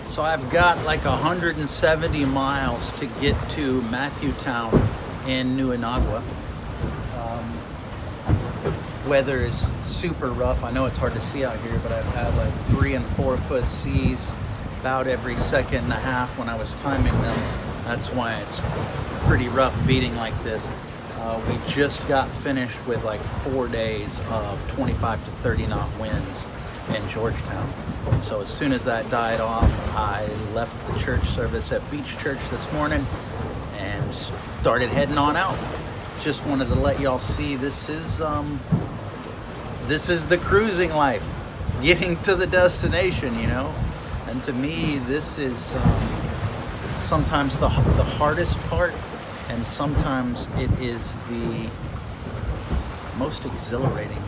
So I've got like 170 miles to get to Matthewtown in New Inagua. Weather is super rough. I know it's hard to see out here, but I've had like 3 and 4 foot seas about every second and a half when I was timing them. That's why it's pretty rough beating like this. We just got finished with like 4 days of 25 to 30 knot winds in Georgetown. And so as soon as that died off, I left the church service at Beach Church this morning and started heading on out. Just wanted to let y'all see this is the cruising life, getting to the destination, you know. And to me, this is sometimes the hardest part, and sometimes it is the most exhilarating.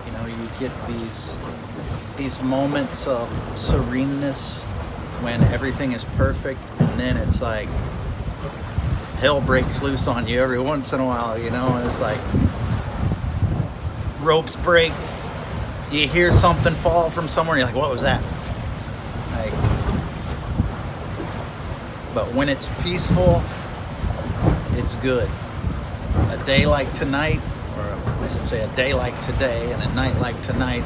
You know, you get these moments of sereneness when everything is perfect, and then it's like hell breaks loose on you every once in a while, you know. And it's like ropes break, you hear something fall from somewhere, you're like, what was that? Like, but when it's peaceful, it's good. A day like tonight, or I should say a day like today and a night like tonight,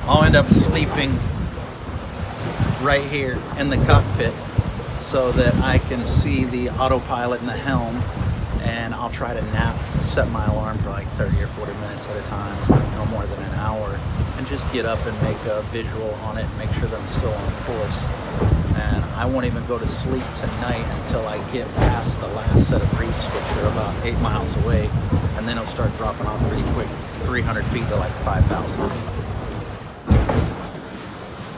I'll end up sleeping right here in the cockpit so that I can see the autopilot in the helm, and I'll try to nap, set my alarm for like 30 or 40 minutes at a time, no more than an hour, and just get up and make a visual on it and make sure that I'm still on course. And I won't even go to sleep tonight until I get past the last set of reefs, which are about 8 miles away, and then it'll start dropping off pretty quick, 300 feet to like 5,000 feet.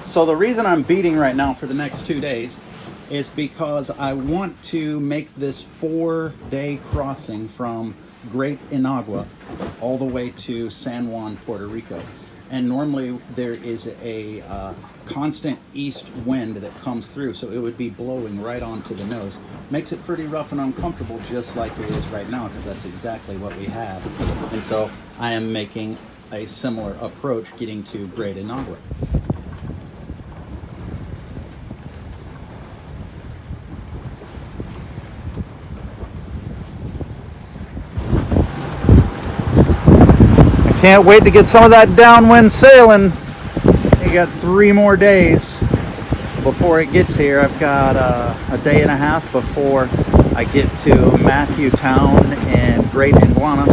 So the reason I'm beating right now for the next 2 days is because I want to make this 4-day crossing from Great Inagua all the way to San Juan, Puerto Rico. And normally there is a constant east wind that comes through, so it would be blowing right onto the nose. Makes it pretty rough and uncomfortable, just like it is right now, because that's exactly what we have. And so I am making a similar approach getting to Great Inagua. Can't wait to get some of that downwind sailing. We got 3 more days before it gets here. I've got a day and a half before I get to Matthewtown and Great Inagua.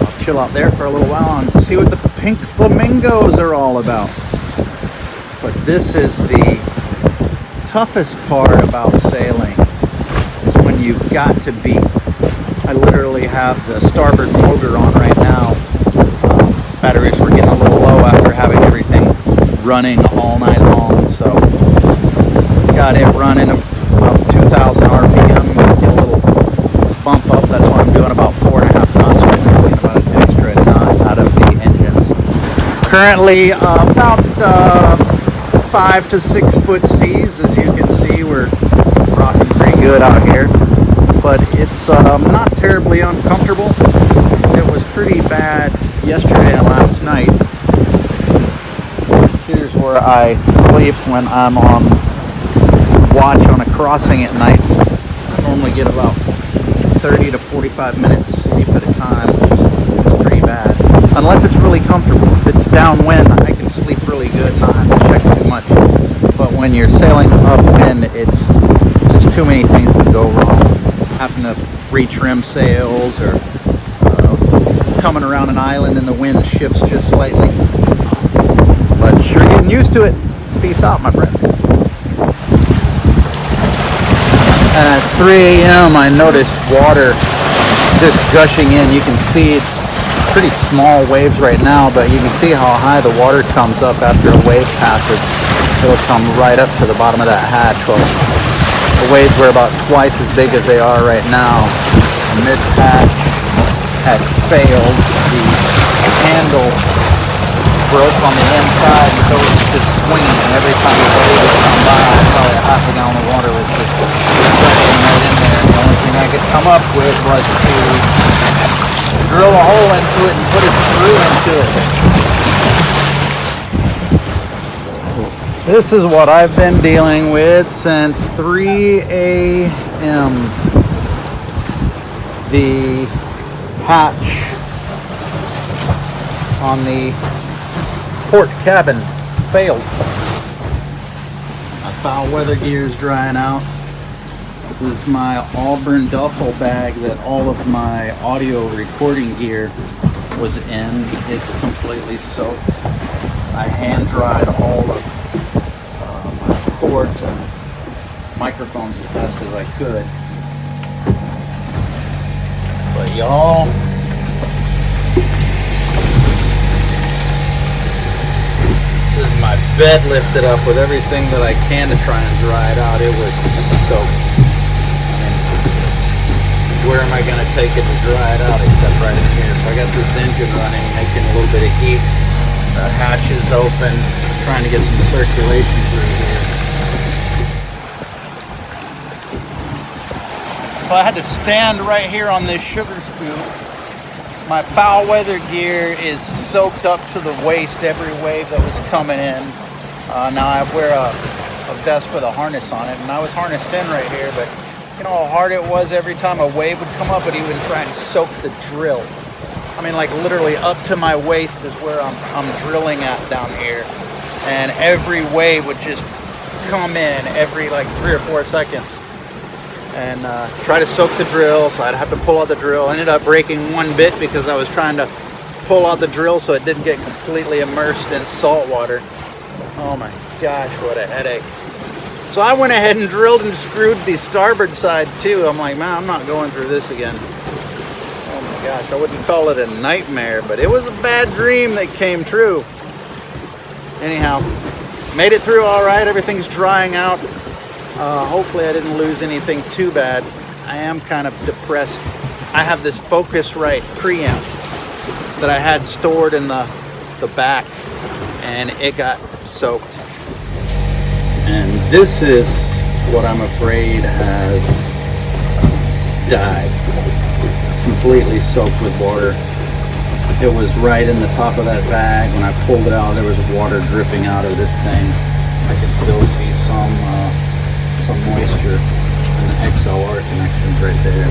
I'll chill out there for a little while and see what the pink flamingos are all about. But this is the toughest part about sailing, is when you've got to beat. I literally have the starboard motor on right now. Batteries were getting a little low after having everything running all night long, so got it running about 2,000 RPM. Get a little bump up. That's why I'm doing about 4.5 knots right now, getting about an extra knot out of the engines. Currently about 5 to 6 foot seas. As you can see, we're rocking pretty good out here, but it's not terribly uncomfortable. It was pretty bad yesterday and last night. Here's where I sleep when I'm on watch on a crossing at night. I normally get about 30 to 45 minutes sleep at a time. It's pretty bad. Unless it's really comfortable. If it's downwind, I can sleep really good, not have to check too much. But when you're sailing upwind, it's just too many things can go wrong. Having to retrim sails, or coming around an island and the wind shifts just slightly. But sure getting used to it. Peace out, my friends. And at 3 a.m. I noticed water just gushing in. You can see it's pretty small waves right now, but you can see how high the water comes up after a wave passes. It'll come right up to the bottom of that hatch. Well, the waves were about twice as big as they are right now. And this hatch had failed. The handle broke on the inside, and so it was just swinging, and every time the wave would come by, probably a half a gallon of water was just gushing right in there. The only thing I could come up with was to drill a hole into it and put a screw into it. This is what I've been dealing with since 3 a.m. The hatch on the port cabin failed. My foul weather gear is drying out. This is my Auburn duffel bag that all of my audio recording gear was in. It's completely soaked. I hand dried all of my cords and microphones as best as I could. But y'all, this is my bed lifted up with everything that I can to try and dry it out. It was soaked. Where am I going to take it to dry it out except right in here? So I got this engine running, making a little bit of heat. The hatch is open, trying to get some circulation through here. So I had to stand right here on this sugar scoop. My foul weather gear is soaked up to the waist, every wave that was coming in. Now I wear a vest with a harness on it, and I was harnessed in right here, but you know how hard it was every time a wave would come up and he would try and soak the drill. I mean, like literally up to my waist is where I'm drilling at down here. And every wave would just come in every like 3 or 4 seconds and try to soak the drill. So I'd have to pull out the drill. I ended up breaking one bit because I was trying to pull out the drill so it didn't get completely immersed in salt water. Oh my gosh, what a headache. So I went ahead and drilled and screwed the starboard side too. I'm like, man, I'm not going through this again. Oh my gosh, I wouldn't call it a nightmare, but it was a bad dream that came true. Anyhow, made it through all right. Everything's drying out. Hopefully I didn't lose anything too bad. I am kind of depressed. I have this Focusrite preamp that I had stored in the back, and it got soaked. And this is what I'm afraid has died. Completely soaked with water. It was right in the top of that bag. When I pulled it out, there was water dripping out of this thing. I could still see some moisture in the XLR connections right there.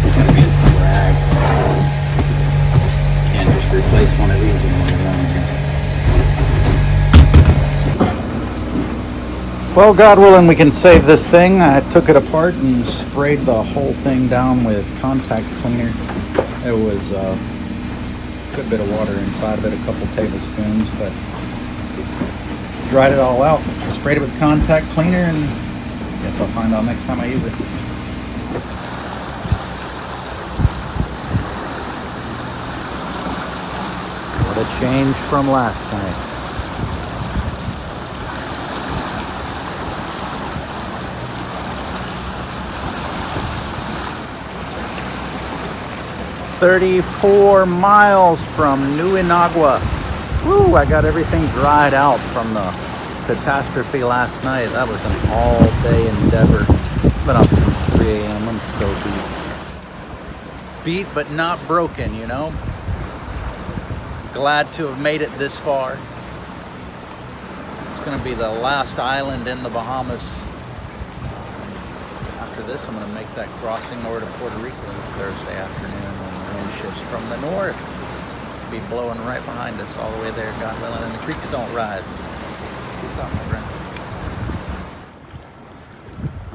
It's gonna be a drag. Can't just replace one of these and one around here. Well, God willing, we can save this thing. I took it apart and sprayed the whole thing down with contact cleaner. There was a good bit of water inside of it, a couple tablespoons, but dried it all out. Sprayed it with contact cleaner, and I guess I'll find out next time I use it. What a change from last night. "34 miles from New Inagua." Woo, I got everything dried out from the catastrophe last night. That was an all-day endeavor. Been up since 3 a.m. I'm so beat. Beat but not broken, you know? Glad to have made it this far. It's going to be the last island in the Bahamas. After this, I'm going to make that crossing over to Puerto Rico Thursday afternoon when the wind shifts from the north. Be blowing right behind us all the way there, God willing, and the creeks don't rise. Peace out, my friends.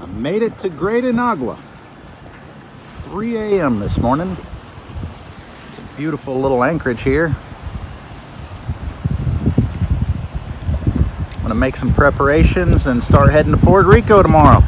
I made it to Great Inagua. 3 a.m. this morning. It's a beautiful little anchorage here. I'm gonna make some preparations and start heading to Puerto Rico tomorrow.